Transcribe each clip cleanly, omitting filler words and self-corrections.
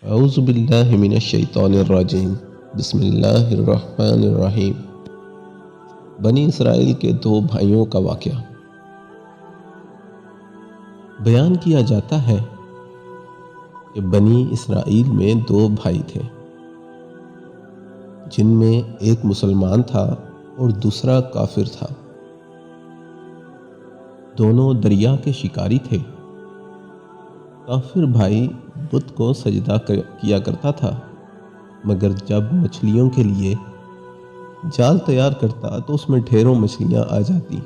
اعوذ باللہ من الشیطان الرجیم بسم اللہ الرحمن الرحیم۔ بنی اسرائیل کے دو بھائیوں کا واقعہ بیان کیا جاتا ہے کہ بنی اسرائیل میں دو بھائی تھے جن میں ایک مسلمان تھا اور دوسرا کافر تھا۔ دونوں دریا کے شکاری تھے۔ کافر بھائی بت کو سجدہ کیا کرتا تھا، مگر جب مچھلیوں کے لیے جال تیار کرتا تو اس میں ڈھیروں مچھلیاں آ جاتی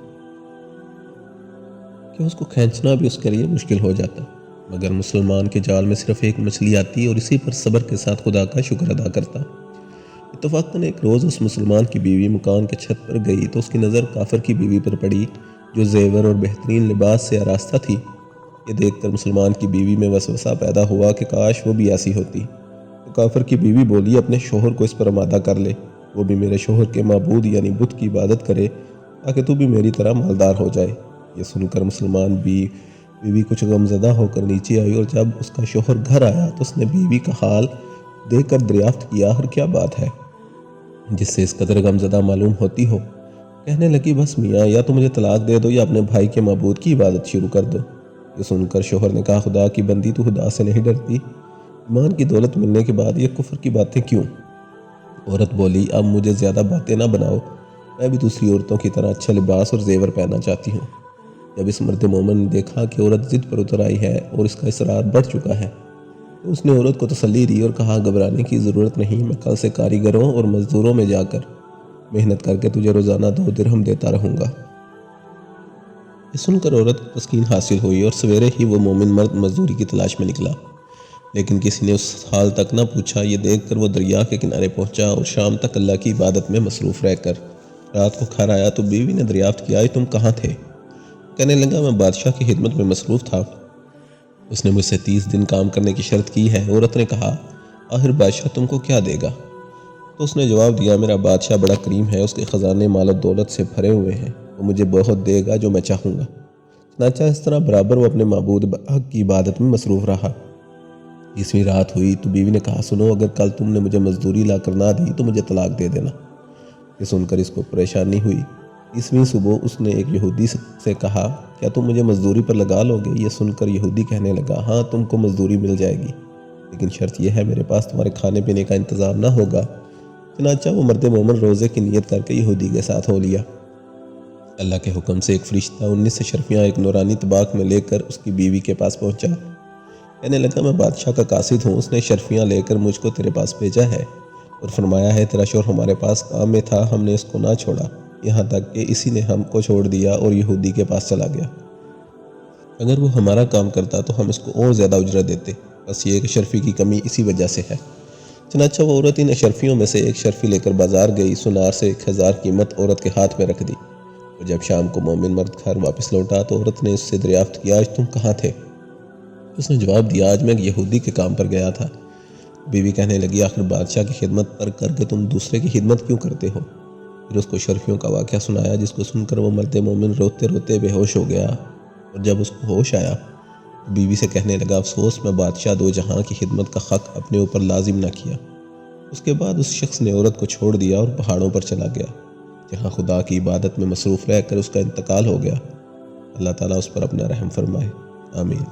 کہ اس کو کھینچنا بھی اس کے لیے مشکل ہو جاتا، مگر مسلمان کے جال میں صرف ایک مچھلی آتی اور اسی پر صبر کے ساتھ خدا کا شکر ادا کرتا۔ اتفاقاً ایک روز اس مسلمان کی بیوی مکان کے چھت پر گئی تو اس کی نظر کافر کی بیوی پر پڑی جو زیور اور بہترین لباس سے آراستہ تھی۔ یہ دیکھ کر مسلمان کی بیوی میں وسوسہ پیدا ہوا کہ کاش وہ بھی ایسی ہوتی۔ تو کافر کی بیوی بولی، اپنے شوہر کو اس پر آمادہ کر لے، وہ بھی میرے شوہر کے معبود یعنی بت کی عبادت کرے تاکہ تو بھی میری طرح مالدار ہو جائے۔ یہ سن کر مسلمان بیوی کچھ غمزدہ ہو کر نیچے آئی، اور جب اس کا شوہر گھر آیا تو اس نے بیوی کا حال دیکھ کر دریافت کیا، ہر کیا بات ہے جس سے اس قدر غمزدہ معلوم ہوتی ہو؟ کہنے لگی، بس میاں، یا تو مجھے طلاق دے دو یا اپنے بھائی کے معبود کی عبادت شروع کر دو۔ یہ سن کر شوہر نے کہا، خدا کی بندی، تو خدا سے نہیں ڈرتی؟ ایمان کی دولت ملنے کے بعد یہ کفر کی باتیں کیوں؟ عورت بولی، اب مجھے زیادہ باتیں نہ بناؤ، میں بھی دوسری عورتوں کی طرح اچھا لباس اور زیور پہننا چاہتی ہوں۔ جب اس مرد مومن نے دیکھا کہ عورت ضد پر اتر آئی ہے اور اس کا اصرار بڑھ چکا ہے تو اس نے عورت کو تسلی دی اور کہا، گھبرانے کی ضرورت نہیں، میں کل سے کاریگروں اور مزدوروں میں جا کر محنت کر کے تجھے روزانہ 2 درہم دیتا رہوں گا۔ یہ سن کر عورت کو تسکین حاصل ہوئی اور سویرے ہی وہ مومن مرد مزدوری کی تلاش میں نکلا، لیکن کسی نے اس حال تک نہ پوچھا۔ یہ دیکھ کر وہ دریا کے کنارے پہنچا اور شام تک اللہ کی عبادت میں مصروف رہ کر رات کو گھر آیا تو بیوی نے دریافت کیا، تم کہاں تھے؟ کہنے لگا، میں بادشاہ کی خدمت میں مصروف تھا، اس نے مجھ سے 30 دن کام کرنے کی شرط کی ہے۔ عورت نے کہا، آخر بادشاہ تم کو کیا دے گا؟ تو اس نے جواب دیا، میرا بادشاہ بڑا کریم ہے، اس کے خزانے مال و دولت سے بھرے ہوئے ہیں، وہ مجھے بہت دے گا جو میں چاہوں گا۔ چنانچہ اس طرح برابر وہ اپنے معبود حق کی عبادت میں مصروف رہا۔ 20ویں رات ہوئی تو بیوی نے کہا، سنو، اگر کل تم نے مجھے مزدوری لا کر نہ دی تو مجھے طلاق دے دینا۔ یہ سن کر اس کو پریشانی ہوئی۔ 30ویں صبح اس نے ایک یہودی سے کہا، کیا تم مجھے مزدوری پر لگا لو گے؟ یہ سن کر یہودی کہنے لگا، ہاں، تم کو مزدوری مل جائے گی، لیکن شرط یہ ہے میرے پاس تمہارے کھانے پینے کا انتظام نہ ہوگا۔ چنانچہ وہ مرد مومن روزے کی نیت کر کے یہودی کے ساتھ ہو لیا۔ اللہ کے حکم سے ایک فرشتہ 19 اشرفیاں ایک نورانی طباق میں لے کر اس کی بیوی کے پاس پہنچا۔ کہنے لگا، میں بادشاہ کا قاصد ہوں، اس نے اشرفیاں لے کر مجھ کو تیرے پاس بھیجا ہے اور فرمایا ہے تیرا شوہر ہمارے پاس کام میں تھا، ہم نے اس کو نہ چھوڑا، یہاں تک کہ اسی نے ہم کو چھوڑ دیا اور یہودی کے پاس چلا گیا۔ اگر وہ ہمارا کام کرتا تو ہم اس کو اور زیادہ اجرت دیتے، بس یہ ایک اشرفی کی کمی اسی وجہ سے ہے۔ چنانچہ وہ عورت ان اشرفیوں میں سے ایک اشرفی لے کر بازار گئی، سنار سے 1000 قیمت عورت کے ہاتھ میں رکھ دی، اور جب شام کو مومن مرد گھر واپس لوٹا تو عورت نے اس سے دریافت کیا، آج تم کہاں تھے؟ اس نے جواب دیا، آج میں ایک یہودی کے کام پر گیا تھا۔ بیوی کہنے لگی، آخر بادشاہ کی خدمت پر کر کے تم دوسرے کی خدمت کیوں کرتے ہو؟ پھر اس کو اشرفیوں کا واقعہ سنایا، جس کو سن کر وہ مرد مومن روتے روتے بے ہوش ہو گیا، اور جب اس کو ہوش آیا تو بیوی سے کہنے لگا، افسوس، میں بادشاہ دو جہاں کی خدمت کا حق اپنے اوپر لازم نہ کیا۔ اس کے بعد اس شخص نے عورت کو چھوڑ دیا اور پہاڑوں پر چلا گیا، جہاں خدا کی عبادت میں مصروف رہ کر اس کا انتقال ہو گیا۔ اللہ تعالیٰ اس پر اپنا رحم فرمائے، آمین۔